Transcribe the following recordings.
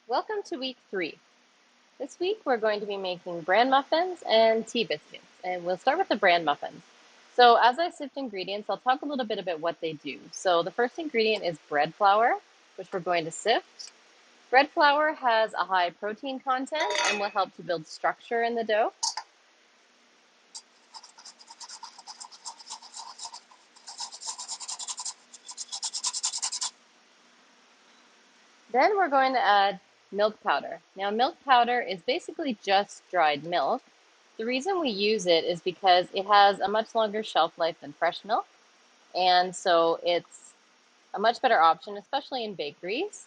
Welcome to week 3. This week we're going to be making bran muffins and tea biscuits, and we'll start with the bran muffins. So as I sift ingredients, I'll talk a little bit about what they do. So the first ingredient is bread flour, which we're going to sift. Bread flour has a high protein content and will help to build structure in the dough. Then we're going to add milk powder. Now, milk powder is basically just dried milk. The reason we use it is because it has a much longer shelf life than fresh milk, and so it's a much better option, especially in bakeries.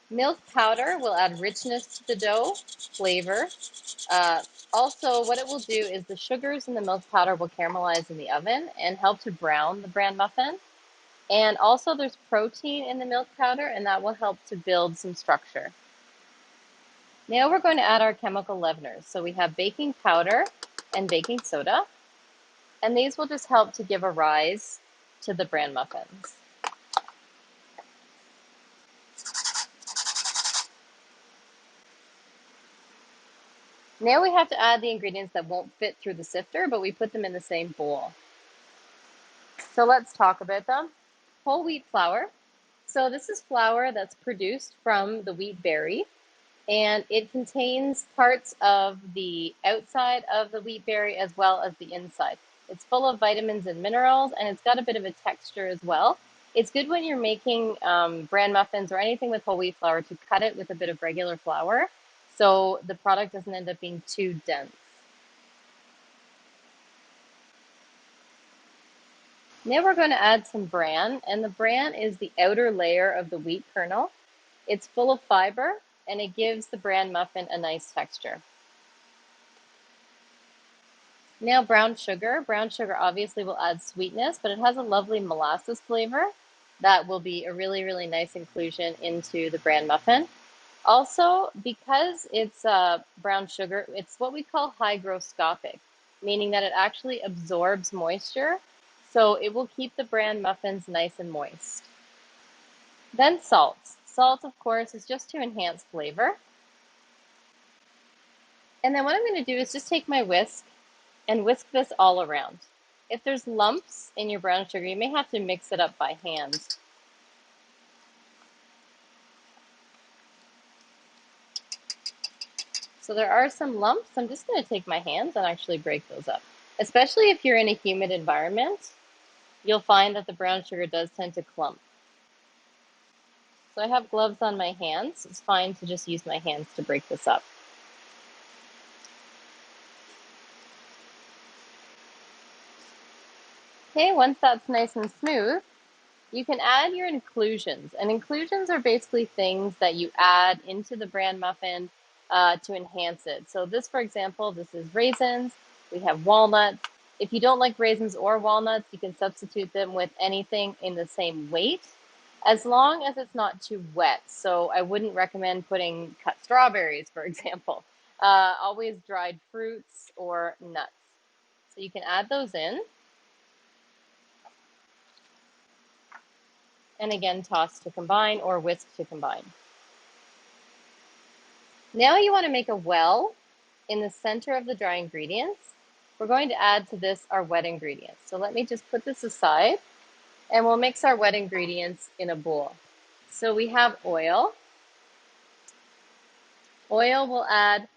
Milk powder will add richness to the dough, flavor. Uh, Also, what it will do is the sugars in the milk powder will caramelize in the oven and help to brown the bran muffin. And also there's protein in the milk powder, and that will help to build some structure. Now we're going to add our chemical leaveners. So we have baking powder and baking soda, and these will just help to give a rise to the bran muffins. Now we have to add the ingredients that won't fit through the sifter, but we put them in the same bowl. So let's talk about them. Whole wheat flour. So this is flour that's produced from the wheat berry, and it contains parts of the outside of the wheat berry as well as the inside. It's full of vitamins and minerals, and it's got a bit of a texture as well. It's good when you're making bran muffins or anything with whole wheat flour to cut it with a bit of regular flour so the product doesn't end up being too dense. Now we're going to add some bran, and the bran is the outer layer of the wheat kernel. It's full of fiber, and it gives the bran muffin a nice texture. Now brown sugar. Brown sugar obviously will add sweetness, but it has a lovely molasses flavor that will be a really, really nice inclusion into the bran muffin. Also, because it's brown sugar, it's what we call hygroscopic, meaning that it actually absorbs moisture, so it will keep the bran muffins nice and moist. Then salt. Salt, of course, is just to enhance flavor. And then what I'm going to do is just take my whisk and whisk this all around. If there's lumps in your brown sugar, you may have to mix it up by hand. So there are some lumps. I'm just going to take my hands and actually break those up. Especially if you're in a humid environment, you'll find that the brown sugar does tend to clump. So I have gloves on my hands. It's fine to just use my hands to break this up. Okay, once that's nice and smooth, you can add your inclusions. And inclusions are basically things that you add into the bran muffin to enhance it. So this, for example, this is raisins. We have walnuts. If you don't like raisins or walnuts, you can substitute them with anything in the same weight, as long as it's not too wet. So I wouldn't recommend putting cut strawberries, for example. Always dried fruits or nuts. So you can add those in. And again, toss to combine or whisk to combine. Now you want to make a well in the center of the dry ingredients. We're going to add to this our wet ingredients. So let me just put this aside, and we'll mix our wet ingredients in a bowl. So we have oil. Oil will add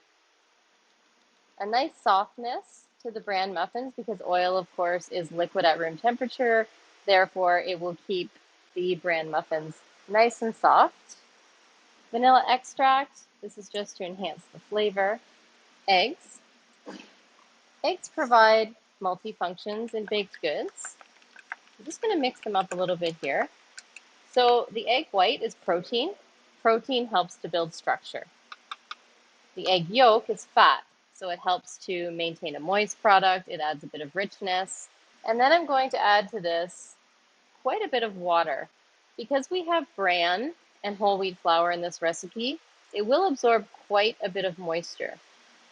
a nice softness to the bran muffins because oil, of course, is liquid at room temperature. Therefore, it will keep the bran muffins nice and soft. Vanilla extract, this is just to enhance the flavor. Eggs. Eggs provide multi-functions in baked goods. I'm just going to mix them up a little bit here. So the egg white is protein. Protein helps to build structure. The egg yolk is fat, so it helps to maintain a moist product. It adds a bit of richness. And then I'm going to add to this quite a bit of water. Because we have bran and whole wheat flour in this recipe, it will absorb quite a bit of moisture.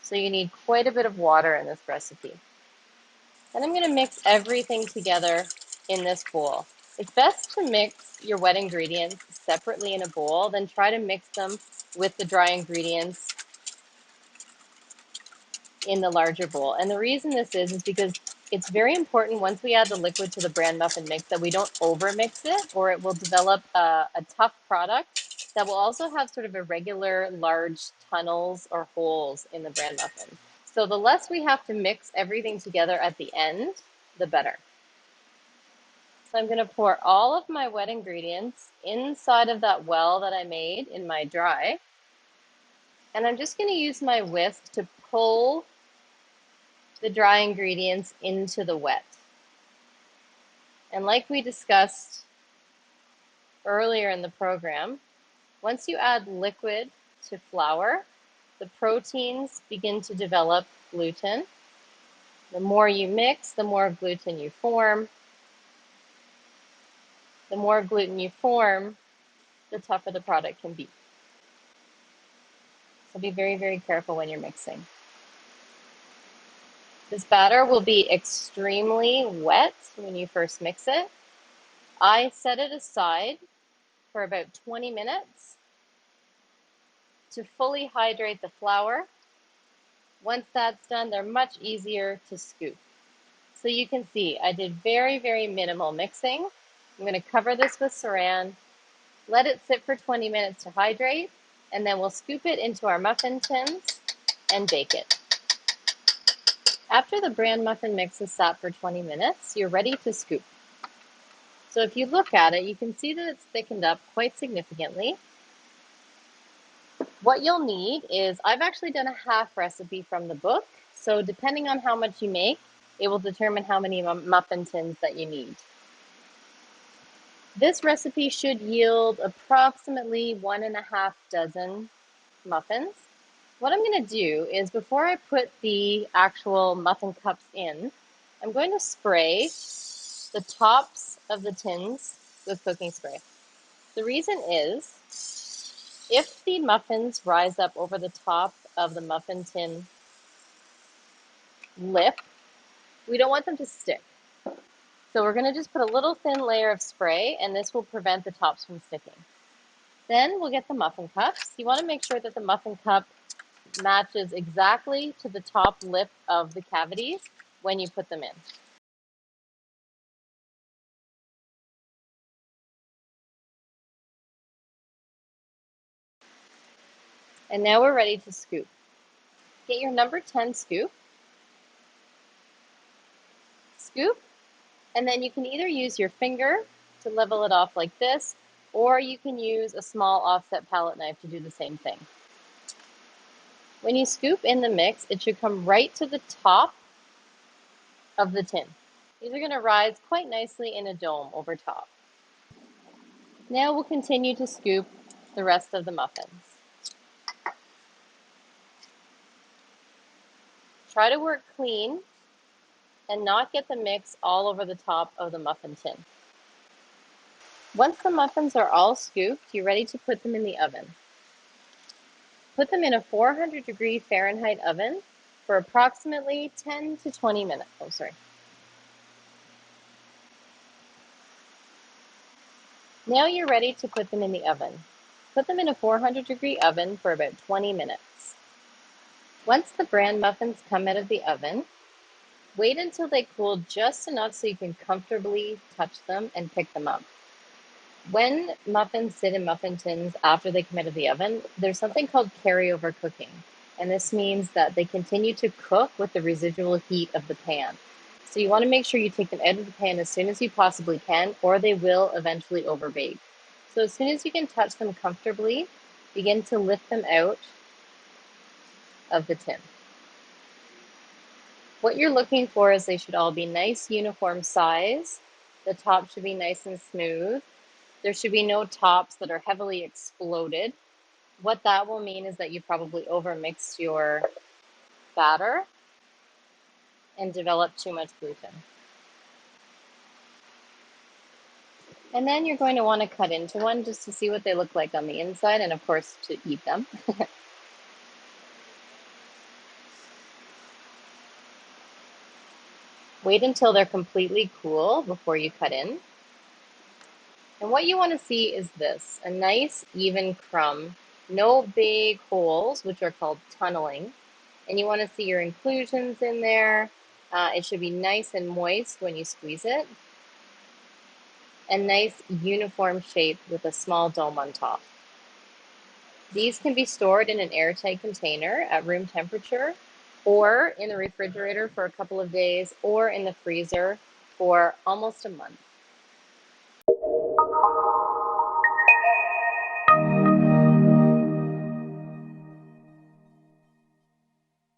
So you need quite a bit of water in this recipe. And I'm going to mix everything together in this bowl. It's best to mix your wet ingredients separately in a bowl, then try to mix them with the dry ingredients in the larger bowl. And the reason this is because it's very important once we add the liquid to the bran muffin mix that we don't over mix it, or it will develop a tough product that will also have sort of irregular large tunnels or holes in the bran muffin. So the less we have to mix everything together at the end, the better. So I'm going to pour all of my wet ingredients inside of that well that I made in my dry. And I'm just going to use my whisk to pull the dry ingredients into the wet. And like we discussed earlier in the program, once you add liquid to flour, the proteins begin to develop gluten. The more you mix, the more gluten you form. The more gluten you form, the tougher the product can be. So be very, very careful when you're mixing. This batter will be extremely wet when you first mix it. I set it aside for about 20 minutes to fully hydrate the flour. Once that's done, they're much easier to scoop. So you can see I did very, very minimal mixing. I'm going to cover this with saran, let it sit for 20 minutes to hydrate, and then we'll scoop it into our muffin tins and bake it. After the bran muffin mix is sat for 20 minutes, you're ready to scoop. So if you look at it, you can see that it's thickened up quite significantly. What you'll need is, I've actually done a half recipe from the book, so depending on how much you make, it will determine how many muffin tins that you need. This recipe should yield approximately 1.5 dozen muffins. What I'm going to do is, before I put the actual muffin cups in, I'm going to spray the tops of the tins with cooking spray. The reason is, if the muffins rise up over the top of the muffin tin lip, we don't want them to stick. So we're going to just put a little thin layer of spray, and this will prevent the tops from sticking. Then we'll get the muffin cups. You want to make sure that the muffin cup matches exactly to the top lip of the cavities when you put them in. And now we're ready to scoop. Get your number 10 scoop, and then you can either use your finger to level it off like this, or you can use a small offset palette knife to do the same thing. When you scoop in the mix, it should come right to the top of the tin. These are going to rise quite nicely in a dome over top. Now we'll continue to scoop the rest of the muffins. Try to work clean and not get the mix all over the top of the muffin tin. Once the muffins are all scooped, you're ready to put them in the oven. Put them in a 400-degree Fahrenheit oven for approximately 10 to 20 minutes. Now you're ready to put them in the oven. Put them in a 400-degree oven for about 20 minutes. Once the bran muffins come out of the oven, wait until they cool just enough so you can comfortably touch them and pick them up. When muffins sit in muffin tins after they come out of the oven, there's something called carryover cooking. And this means that they continue to cook with the residual heat of the pan. So you want to make sure you take them out of the pan as soon as you possibly can, or they will eventually overbake. So as soon as you can touch them comfortably, begin to lift them out of the tin. What you're looking for is they should all be nice, uniform size. The top should be nice and smooth. There should be no tops that are heavily exploded. What that will mean is that you probably overmixed your batter and developed too much gluten. And then you're going to want to cut into one just to see what they look like on the inside and, of course, to eat them. Wait until they're completely cool before you cut in. And what you want to see is this, a nice even crumb, no big holes, which are called tunneling. And you want to see your inclusions in there. It should be nice and moist when you squeeze it, and nice uniform shape with a small dome on top. These can be stored in an airtight container at room temperature, or in the refrigerator for a couple of days, or in the freezer for almost a month.